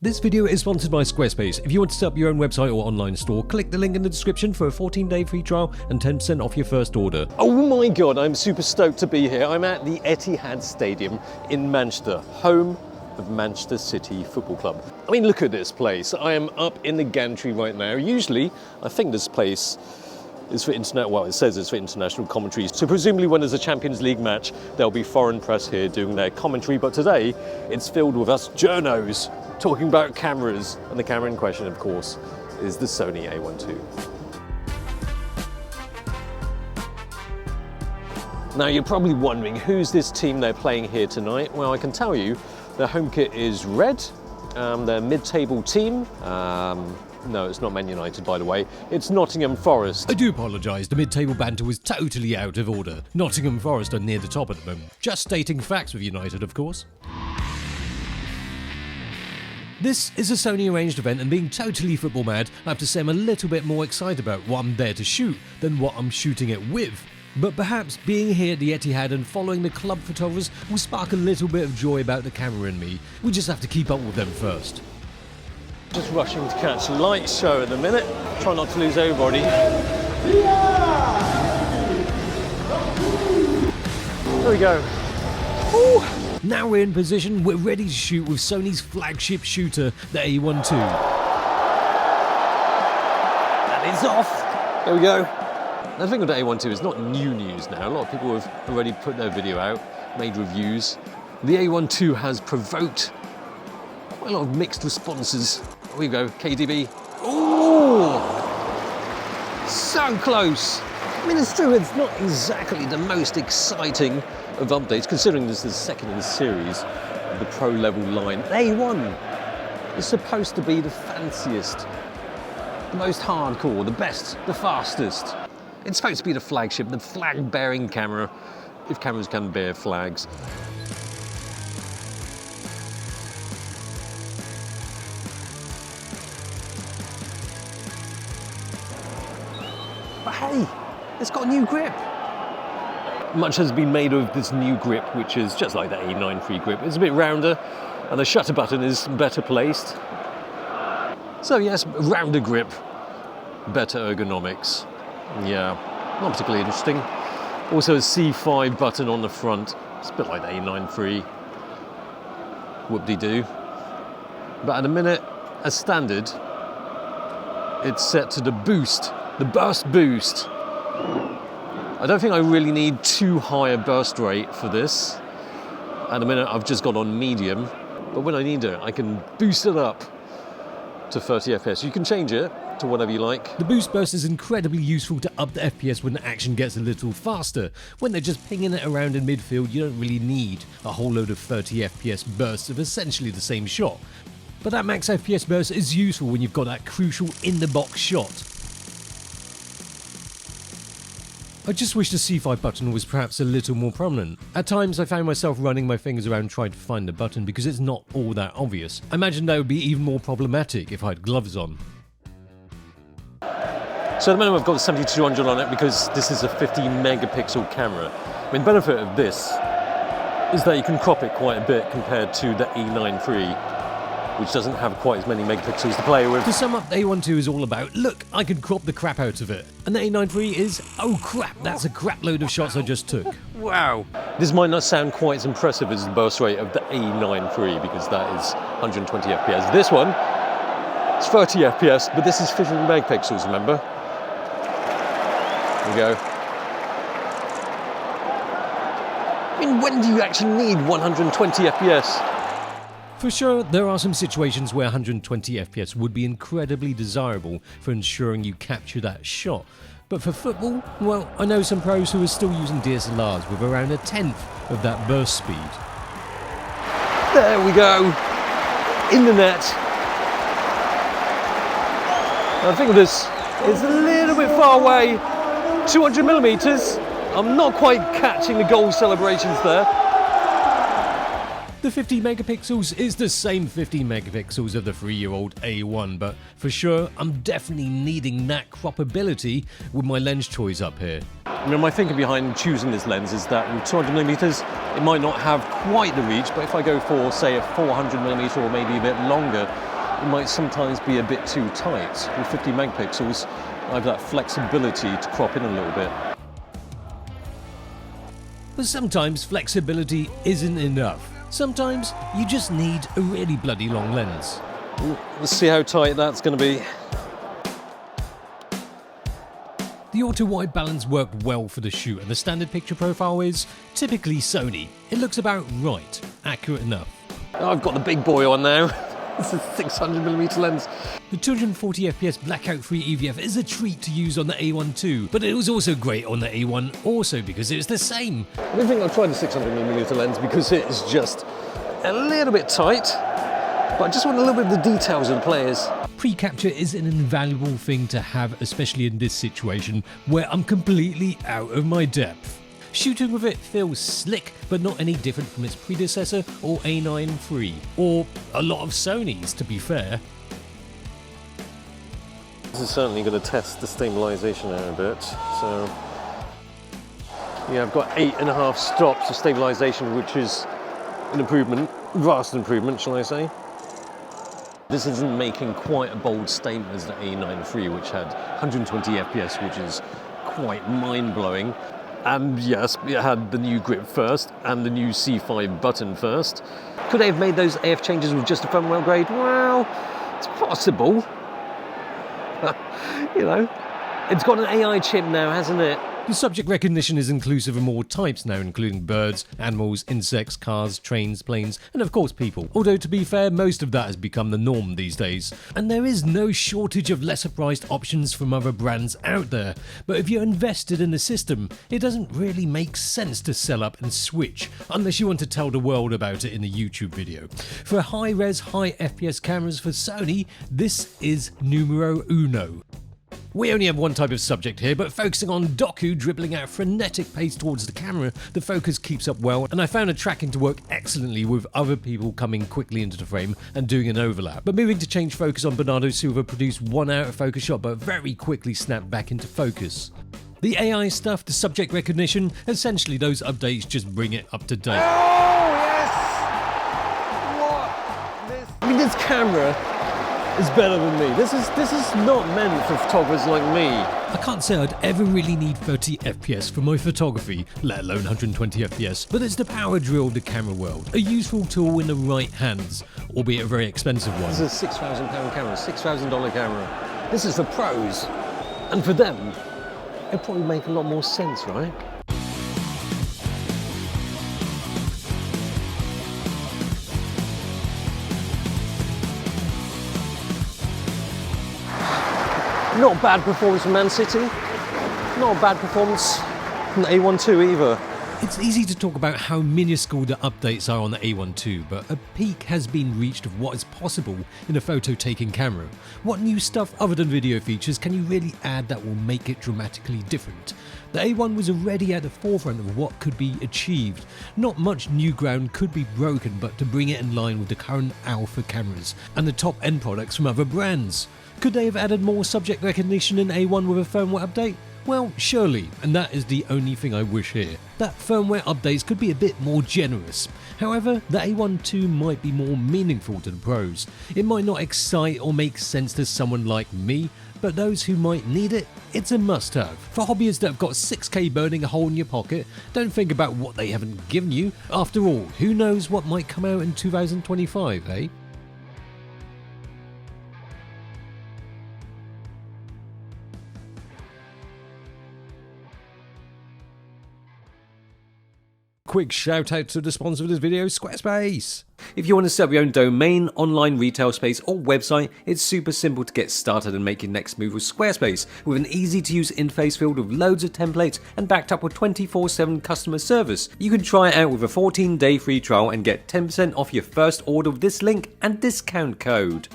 This video is sponsored by Squarespace. If you want to set up your own website or online store, click the link in the description for a 14-day free trial and 10% off your first order. Oh my god, I'm super stoked to be here. I'm at the Etihad Stadium in Manchester, home of Manchester City Football Club. I mean, look at this place. I am up in the gantry right now. Usually, I think this place is for it says it's for international commentaries. So presumably when there's a Champions League match, there'll be foreign press here doing their commentary. But today, it's filled with us journos talking about cameras. And the camera in question, of course, is the Sony A12. Now, you're probably wondering, who's this team they're playing here tonight? Well, I can tell you, their home kit is red. Their mid-table team, no, it's not Man United, by the way. It's Nottingham Forest. I do apologise, the mid-table banter was totally out of order. Nottingham Forest are near the top at the moment. Just stating facts with United, of course. This is a Sony arranged event, and being totally football mad, I have to say I'm a little bit more excited about what I'm there to shoot than what I'm shooting it with. But perhaps being here at the Etihad and following the club photographers will spark a little bit of joy about the camera in me. We just have to keep up with them first. Just rushing to catch a light show at the minute. Try not to lose everybody. There we go. Ooh. Now we're in position, we're ready to shoot with Sony's flagship shooter, the A12. And it's off. There we go. The thing with the A12 is not new news now. A lot of people have already put their video out, made reviews. The A12 has provoked quite a lot of mixed responses. There we go, KDB. Ooh! So close. I mean, it's true, it's not exactly the most exciting of updates, considering this is the second in the series of the pro level line. A1 is supposed to be the fanciest, the most hardcore, the best, the fastest. It's supposed to be the flagship, the flag-bearing camera, if cameras can bear flags. But hey, it's got a new grip. Much has been made of this new grip, which is just like the A93 grip. It's a bit rounder, and the shutter button is better placed. So yes, rounder grip, better ergonomics. Yeah, not particularly interesting. Also a C5 button on the front. It's a bit like the A93. Whoop-de-doo. But at the minute, as standard, it's set to the boost, the burst boost. I don't think I really need too high a burst rate for this. At the minute, I've just got on medium, but when I need it, I can boost it up to 30 FPS. You can change it to whatever you like. The boost burst is incredibly useful to up the FPS when the action gets a little faster. When they're just pinging it around in midfield, you don't really need a whole load of 30 FPS bursts of essentially the same shot. But that max FPS burst is useful when you've got that crucial in-the-box shot. I just wish the C5 button was perhaps a little more prominent. At times I found myself running my fingers around trying to find the button because it's not all that obvious. I imagine that would be even more problematic if I had gloves on. So at the moment I've got the 70-200 on it because this is a 50 megapixel camera. I mean, the benefit of this is that you can crop it quite a bit compared to the A93, which doesn't have quite as many megapixels to play with. To sum up, the A12 is all about, look, I can crop the crap out of it. And the A93 is, oh crap, that's a crap load of shots I just took. Wow. This might not sound quite as impressive as the burst rate of the A93 because that is 120 FPS. This one, it's 30 FPS, but this is 50 megapixels, remember? There we go. I mean, when do you actually need 120 FPS? For sure, there are some situations where 120 FPS would be incredibly desirable for ensuring you capture that shot. But for football, well, I know some pros who are still using DSLRs with around a tenth of that burst speed. There we go, in the net. I think this is a little bit far away, 200 millimeters. I'm not quite catching the goal celebrations there. The 50 megapixels is the same 50 megapixels of the 3-year-old A1, but for sure, I'm definitely needing that croppability with my lens choice up here. I mean, my thinking behind choosing this lens is that with 200mm, it might not have quite the reach, but if I go for, say, a 400mm or maybe a bit longer, it might sometimes be a bit too tight. With 50 megapixels, I have that flexibility to crop in a little bit. But sometimes flexibility isn't enough. Sometimes you just need a really bloody long lens. Let's see how tight that's going to be. The auto-wide balance worked well for the shoot, and the standard picture profile is typically Sony. It looks about right, accurate enough. I've got the big boy on now. It's a 600mm lens. The 240fps Blackout 3 EVF is a treat to use on the A1 too, but it was also great on the A1 also because it was the same. I don't think I'll try the 600mm lens because it's just a little bit tight, but I just want a little bit of the details of the players. Pre-capture is an invaluable thing to have, especially in this situation where I'm completely out of my depth. Shooting with it feels slick, but not any different from its predecessor or A9 III, or a lot of Sonys to be fair. This is certainly going to test the stabilisation out a bit. So yeah, I've got 8.5 stops of stabilisation, which is an improvement, vast improvement, shall I say. This isn't making quite a bold statement as the A9 III, which had 120 FPS, which is quite mind-blowing. And yes, it had the new grip first and the new C5 button first. Could they have made those AF changes with just a firmware upgrade? Well, it's possible. You know, it's got an AI chip now, hasn't it? The subject recognition is inclusive of more types now, including birds, animals, insects, cars, trains, planes, and of course people. Although to be fair, most of that has become the norm these days. And there is no shortage of lesser priced options from other brands out there. But if you're invested in the system, it doesn't really make sense to sell up and switch, unless you want to tell the world about it in a YouTube video. For high-res, high FPS cameras for Sony, this is numero uno. We only have one type of subject here, but focusing on Doku dribbling at a frenetic pace towards the camera, the focus keeps up well, and I found the tracking to work excellently with other people coming quickly into the frame and doing an overlap. But moving to change focus on Bernardo Silva produced one out of focus shot, but very quickly snapped back into focus. The AI stuff, the subject recognition, essentially those updates just bring it up to date. Oh, yes! What? I mean, this camera is better than me. This is not meant for photographers like me. I can't say I'd ever really need 30 FPS for my photography, let alone 120 FPS, but it's the power drill of the camera world. A useful tool in the right hands, albeit a very expensive one. This is a £6,000 camera, $6,000 camera. This is for pros. And for them, it'd probably make a lot more sense, right? Not a bad performance from Man City. Not a bad performance from the A1 II either. It's easy to talk about how minuscule the updates are on the A1 II, but a peak has been reached of what is possible in a photo-taking camera. What new stuff other than video features can you really add that will make it dramatically different? The A1 was already at the forefront of what could be achieved. Not much new ground could be broken, but to bring it in line with the current alpha cameras and the top-end products from other brands. Could they have added more subject recognition in A1 with a firmware update? Well, surely, and that is the only thing I wish here. That firmware updates could be a bit more generous. However, the A1 II might be more meaningful to the pros. It might not excite or make sense to someone like me, but those who might need it, it's a must-have. For hobbyists that have got 6K burning a hole in your pocket, don't think about what they haven't given you. After all, who knows what might come out in 2025, eh? Quick shout out to the sponsor of this video, Squarespace. If you want to set up your own domain, online retail space or website, it's super simple to get started and make your next move with Squarespace, with an easy to use interface filled with loads of templates and backed up with 24/7 customer service. You can try it out with a 14-day free trial and get 10% off your first order with this link and discount code.